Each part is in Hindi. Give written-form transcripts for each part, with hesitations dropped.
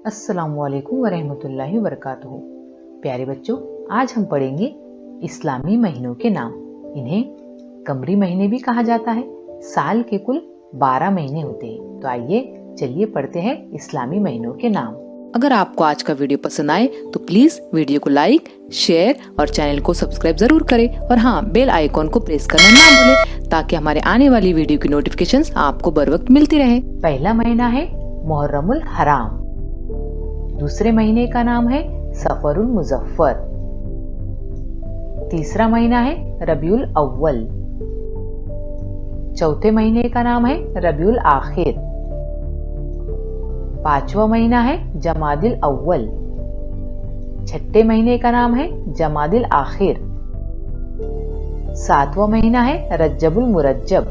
अस्सलामुअलैकुम वरहमतुल्लाहि वबरकातुहू। प्यारे बच्चों, आज हम पढ़ेंगे इस्लामी महीनों के नाम। इन्हें कमरी महीने भी कहा जाता है। साल के कुल 12 महीने होते हैं। तो आइए चलिए पढ़ते हैं इस्लामी महीनों के नाम। अगर आपको आज का वीडियो पसंद आए तो प्लीज वीडियो को लाइक, शेयर और चैनल को सब्सक्राइब जरूर करें। और हाँ, बेल आइकॉन को प्रेस करना ना भूलें ताकि हमारे आने वाली वीडियो की नोटिफिकेशंस आपको बर वक्त मिलती रहे। पहला महीना है मुहर्रमुल हराम। दूसरे महीने का नाम है सफरुल मुजफ्फर। तीसरा महीना है रबीउल अव्वल। चौथे महीने का नाम है रबीउल आखिर। पांचवा महीना है जमादिल अव्वल। छठे महीने का नाम है जमादिल आखिर। सातवां महीना है रज्जबुल मुरज्जब।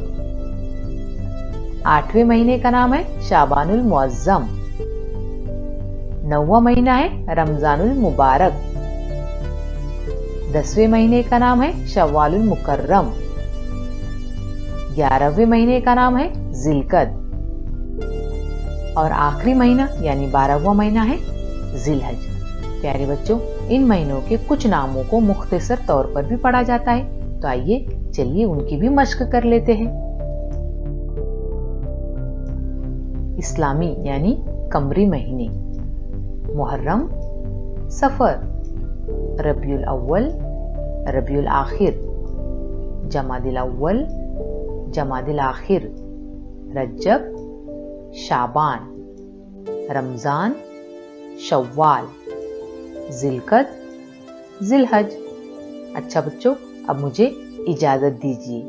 आठवें महीने का नाम है शाबानुल मुअज्जम। नौवां महीना है रमजानुल मुबारक। 10वें महीने का नाम है शव्वालुल मुकर्रम। 11वें महीने का नाम है जिलकद। और आखिरी महीना यानी 12वां महीना है जिलहज। प्यारे बच्चों, इन महीनों के कुछ नामों को मुख्तसर तौर पर भी पढ़ा जाता है। तो आइए चलिए उनकी भी मश्क कर लेते हैं। इस्लामी यानी कमरी महीने: मुहर्रम, सफर, रबीउल अव्वल, रबीउल आखिर, जमादिल अव्वल, जमादिल आखिर, रज्जब, शाबान, रमजान, शव्वाल, जिलकद, जिलहज। अच्छा बच्चों, अब मुझे इजाजत दीजिए।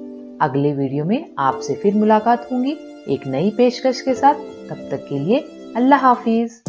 अगले वीडियो में आपसे फिर मुलाकात होगी एक नई पेशकश के साथ। तब तक के लिए अल्लाह हाफिज।